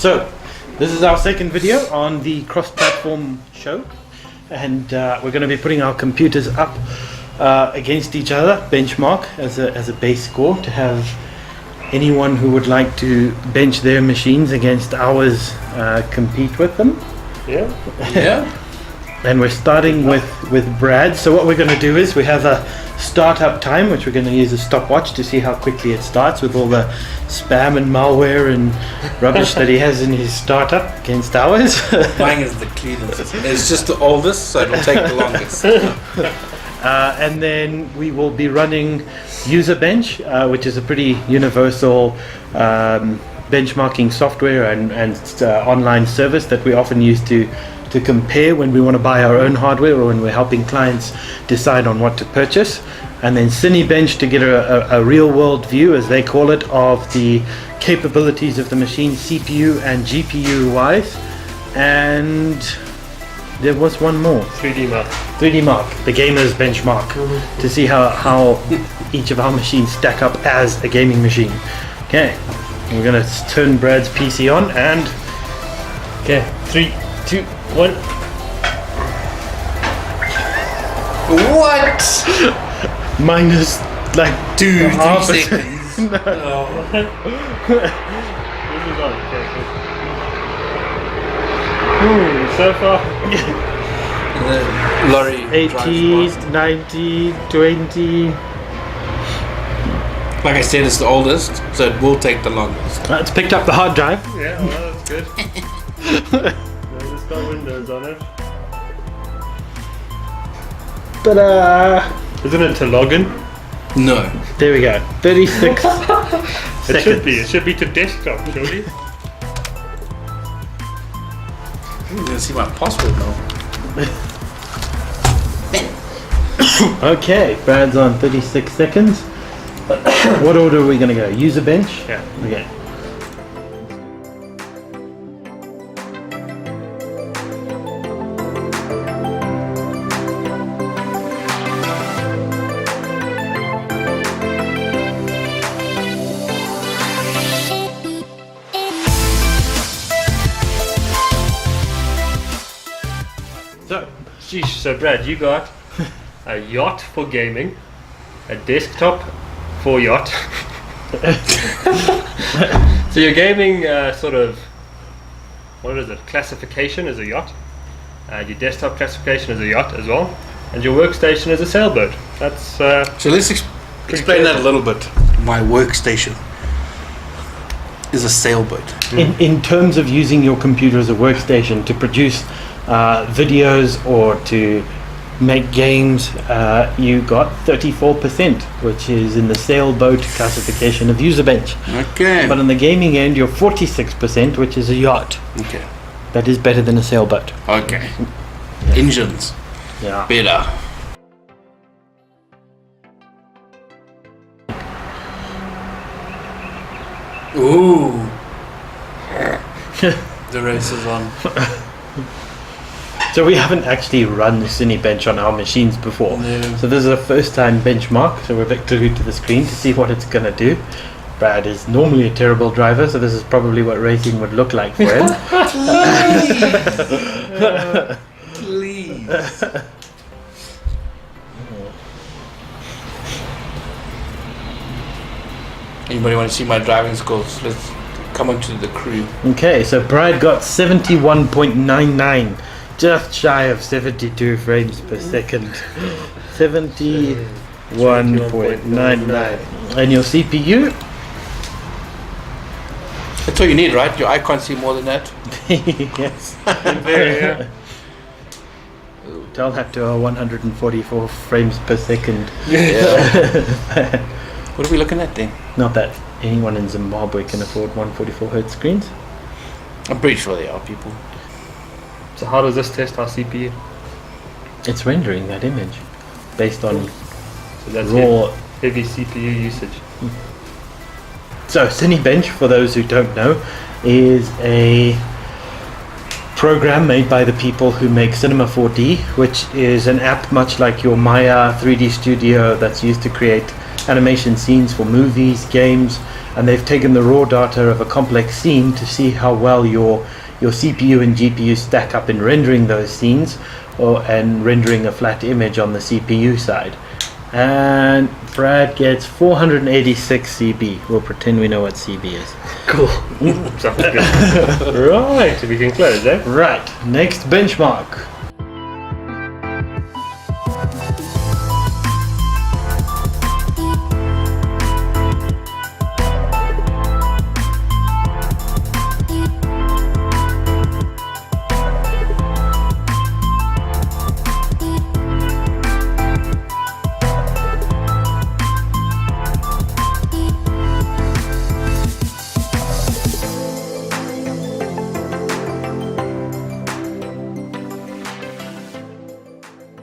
So, this is our second video on the Cross Platform show, and we're going to be putting our computers up against each other, benchmark as a base score to have anyone who would like to bench their machines against ours compete with them. Yeah. And we're starting with Brad. So what we're going to do is we have a startup time, which we're going to use a stopwatch to see how quickly it starts with all the spam and malware and rubbish that he has in his startup against ours. Mine is the cleanest. It's just the oldest, so it'll take the longest. And then we will be running UserBench, which is a pretty universal benchmarking software and online service that we often use to compare when we want to buy our own hardware or when we're helping clients decide on what to purchase. And then Cinebench to get a real world view, as they call it, of the capabilities of the machine, CPU and GPU wise. And there was one more. 3D Mark, the gamer's benchmark, to see how each of our machines stack up as a gaming machine. Okay, we're going to turn Brad's PC on and... Okay, 3, 2, 1. What? Minus like 2 seconds. No. Oh. This is on. Okay. So far. Lorry 80, 90, 20. Like I said, it's the oldest, so it will take the longest. It's picked up the hard drive. Yeah, well, that's good. There's just got Windows on it. Ta-da! Isn't it to login? No. There we go. 36 It should be. It should be to desktop, surely. You're gonna see my password now. Okay, Brad's on 36 seconds. What order are we going to go? UserBench? Yeah. Okay. So Brad, you got a yacht for gaming, a desktop for yacht. So your gaming sort of, what is it, classification is a yacht, and your desktop classification is a yacht as well, and your workstation is a sailboat. That's So let's explain that a little bit. My workstation is a sailboat. In terms of using your computer as a workstation to produce videos or to make games, you got 34%, which is in the sailboat classification of UserBench. Okay. But on the gaming end, you're 46%, which is a yacht. Okay. That is better than a sailboat. Okay. Engines. Yeah. Better. Ooh. The race is on. So we haven't actually run the Cinebench on our machines before. No. So this is a first time benchmark, so we're a bit glued to the screen to see what it's going to do. Brad is normally a terrible driver, so this is probably what racing would look like for him. Please. Anybody want to see my driving skills? Let's come onto the crew. Okay, so Brad got 71.99, just shy of 72 frames per second. 71.99. And your CPU? That's all you need, right? I can't see more than that. Yes. yeah. Tell that to our 144 frames per second. Yeah. What are we looking at then? Not that anyone in Zimbabwe can afford 144 Hz screens. I'm pretty sure they are people. So how does this test our CPU? It's rendering that image based on So that's raw. heavy CPU usage. So Cinebench, for those who don't know, is a program made by the people who make Cinema 4D, which is an app much like your Maya 3D Studio that's used to create animation scenes for movies, games, and they've taken the raw data of a complex scene to see how well your CPU and GPU stack up in rendering those scenes and rendering a flat image on the CPU side. And Brad gets 486 CB. We'll pretend we know what CB is. Cool. Sounds good. Right, we can close, eh? Right, next benchmark.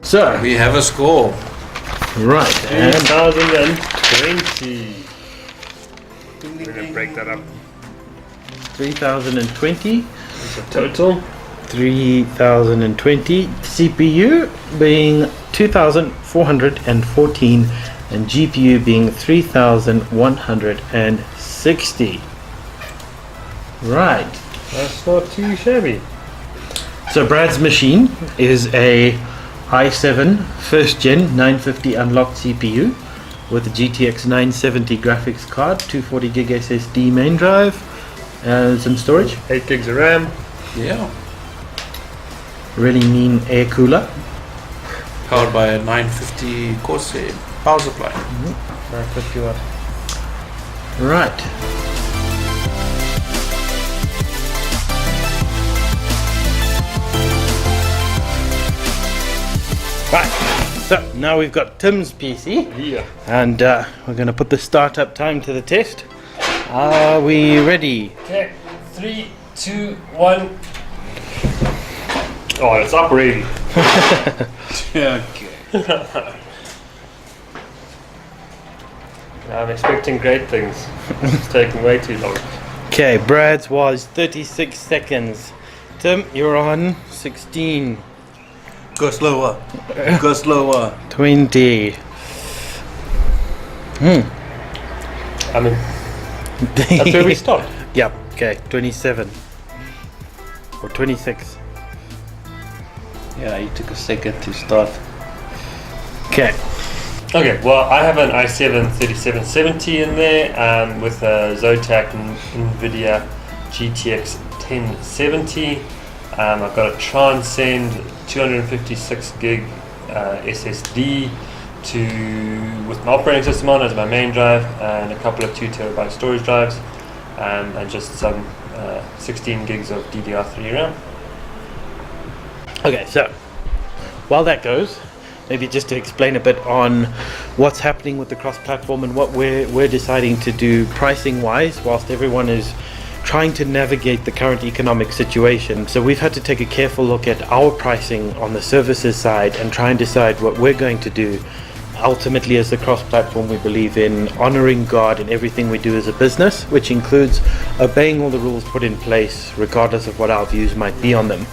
So, We have a score. right, and 2020. We're going to break that up. 3020, The total. 3020, CPU being 2414, and GPU being 3160. Right. That's not too shabby. So Brad's machine is a i7 first gen 950 unlocked CPU with a GTX 970 graphics card, 240 gig SSD main drive, and some storage. 8 gigs of RAM. Yeah. Really mean air cooler. Powered by a 950 Corsair power supply. 950 watt. Right. Right. So now we've got Tim's PC, Yeah. and we're going to put the startup time to the test. Are we ready? Okay. 3, 2, 1. Oh, it's up already. Okay. I'm expecting great things. It's taking way too long. Okay, Brad's was 36 seconds. Tim, you're on 16, Go slower. Go slower. 20. I mean, that's where we stopped. Yep, okay, 27. Or 26. Yeah, you took a second to start. Okay. Okay, well, I have an i7 3770 in there with a Zotac NVIDIA GTX 1070. I've got a Transcend 256 gig SSD with my operating system on as my main drive, and a couple of 2 terabyte storage drives, and just some 16 gigs of DDR3 RAM. Okay, so while that goes, maybe just to explain a bit on what's happening with the cross platform and what we're deciding to do pricing wise, whilst everyone is trying to navigate the current economic situation. So we've had to take a careful look at our pricing on the services side and try and decide what we're going to do. Ultimately, as the cross platform, we believe in honoring God in everything we do as a business, which includes obeying all the rules put in place regardless of what our views might be on them.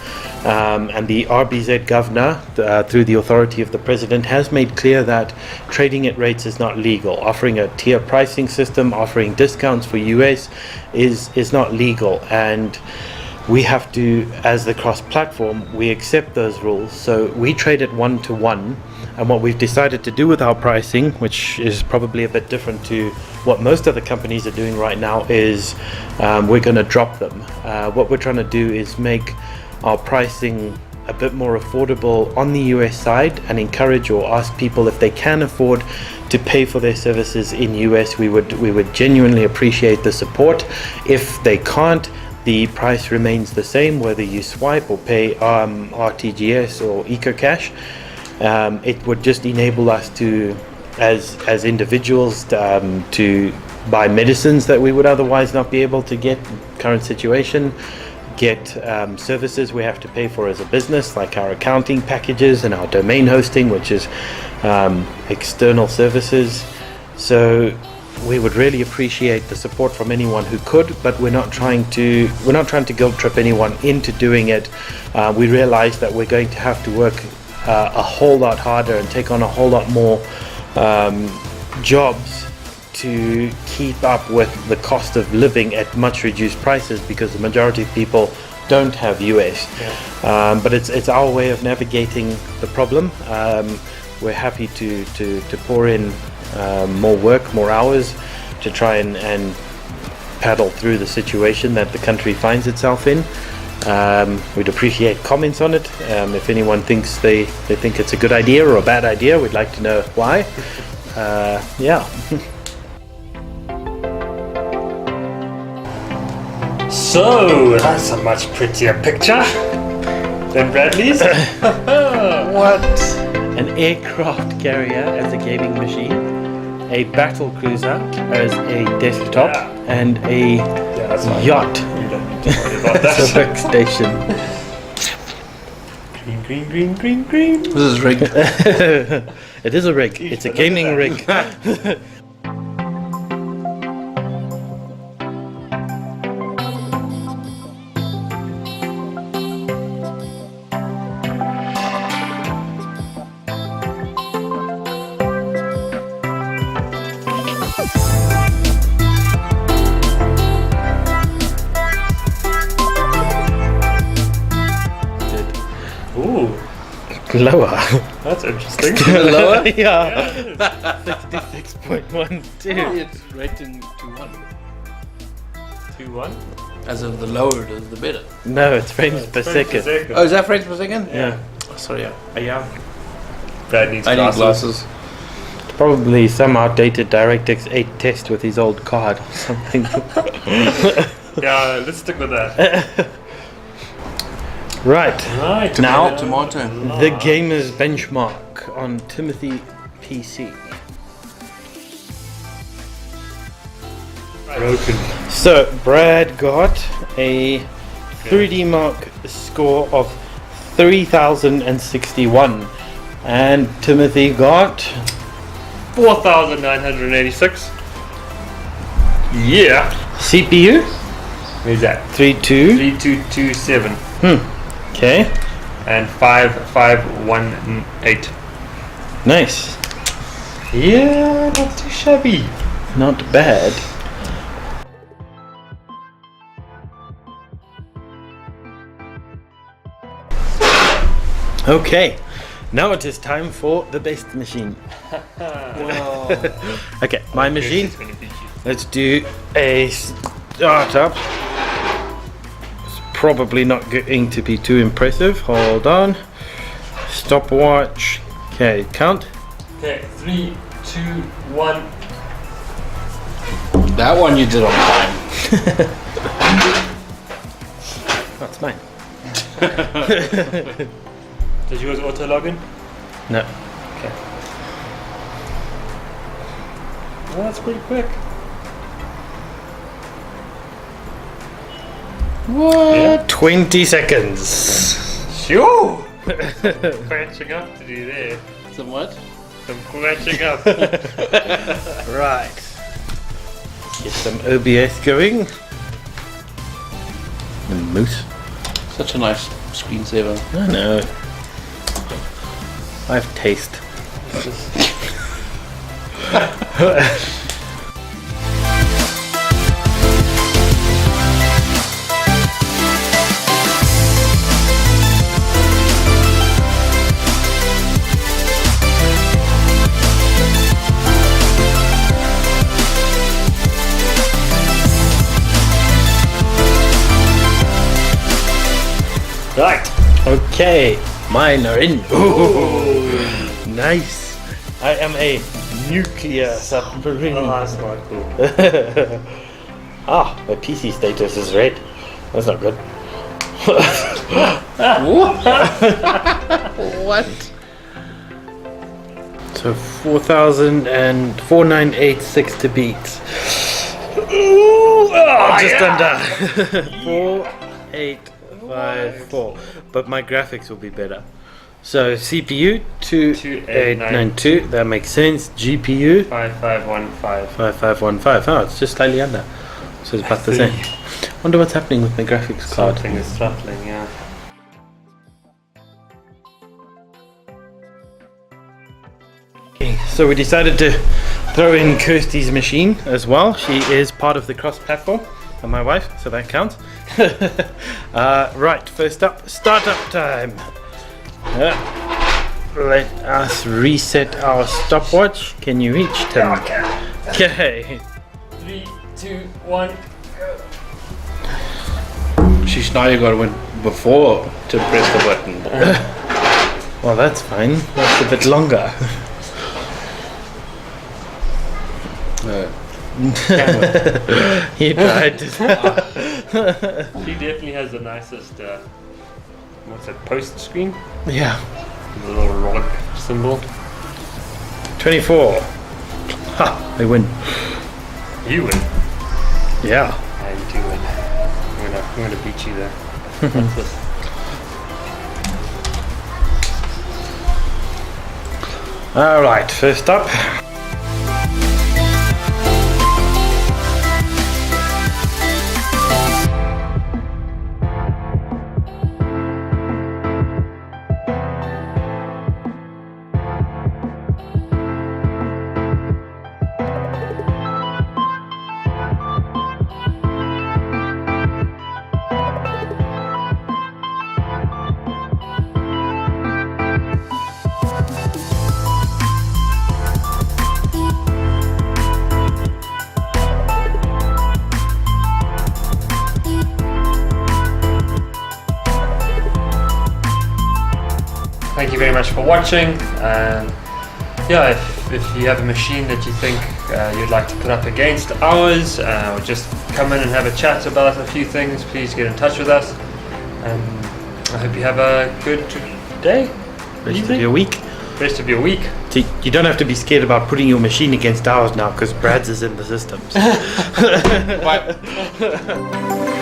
And the RBZ governor, through the authority of the president, has made clear that trading at rates is not legal. Offering a tier pricing system, offering discounts for US is not legal, and we have to, as the cross platform, we accept those rules. So we trade at 1-to-1, and what we've decided to do with our pricing, which is probably a bit different to what most other companies are doing right now, is we're going to drop them. What we're trying to do is make our pricing a bit more affordable on the US side and encourage or ask people if they can afford to pay for their services in US. We would genuinely appreciate the support. If they can't, the price remains the same whether you swipe or pay RTGS or EcoCash. It would just enable us to, as individuals, to buy medicines that we would otherwise not be able to get in current situation, get services we have to pay for as a business, like our accounting packages and our domain hosting, which is external services. So we would really appreciate the support from anyone who could, but we're not trying to guilt trip anyone into doing it. We realize that we're going to have to work a whole lot harder and take on a whole lot more jobs to keep up with the cost of living at much reduced prices, because the majority of people don't have US. But it's our way of navigating the problem. We're happy to pour in more work, more hours, to try and paddle through the situation that the country finds itself in. We'd appreciate comments on it. If anyone thinks they think it's a good idea or a bad idea, we'd like to know why. Yeah. So that's a much prettier picture than Bradley's. What? An aircraft carrier as a gaming machine, a battle cruiser as a desktop, and a yacht You don't need to worry about as a that. workstation. Green. This is rigged. It is a rig. It's a gaming rig. Ooh, Lower. that's interesting. Lower? Yeah. 66.12. It's rating 2-1. 2-1. As of the lower it is, the better. No, it's frames per second. Oh, is that frames per second? Yeah. Oh, sorry, yeah. Brad needs I need glasses. glasses. Probably some outdated DirectX 8 test with his old card or something. Yeah, let's stick with that. Right. Right. Now, to my turn. The gamer's benchmark on Timothy PC. Broken. So, Brad got a 3D Mark score of 3061. And Timothy got 4,986. Yeah. CPU Where's that? 32. 3227 Okay, and 5518. nice. Yeah, not too shabby. Not bad. Okay, now it is time for the best machine. Okay, my machine. It's gonna beat you. Let's do a startup. It's probably not going to be too impressive. Hold on. Stopwatch. Okay, count. Okay, 3, 2, 1. That one you did on time. That's mine. Does yours auto login? No. Okay. Well, that's pretty quick. What? Yeah. 20 seconds. Sure. Catching up to do there. Somewhat. Some catching up. Right. Get some OBS going. And moose. Such a nice screensaver. I know. I have taste. Right. Okay, mine are in. Ooh, nice. I am a nuclear submarine. Oh, that's not cool. Ah, my PC status is red. That's not good. What? So 4,4986 to beat. Ooh, just under. 4854. But my graphics will be better. So CPU 2892. That makes sense. GPU 5515. 5515. Oh, it's just slightly under. So it's about the same. Wonder what's happening with my graphics card. Something is throttling, yeah. Okay, So we decided to throw in Kirsty's machine as well. She is part of the Cross Platform, and my wife, so that counts. Right, first up, startup time. Let us reset our stopwatch. Can you reach, Tim? Okay. 3, 2, 1. She's now you got to win before to press the button. Well, that's fine. That's a bit longer. You tried. She definitely has the nicest, what's it, post screen? Yeah. The little rod symbol. 24. Ha! I win. You win. Yeah. Yeah, you do win. I'm gonna beat you there. What's this? Alright, first up. Thank you very much for watching. Yeah, if you have a machine that you think you'd like to put up against ours, or just come in and have a chat about a few things, please get in touch with us. I hope you have a good day, Rest of your week. rest of your week. See, you don't have to be scared about putting your machine against ours now because Brad's is in the systems. Bye.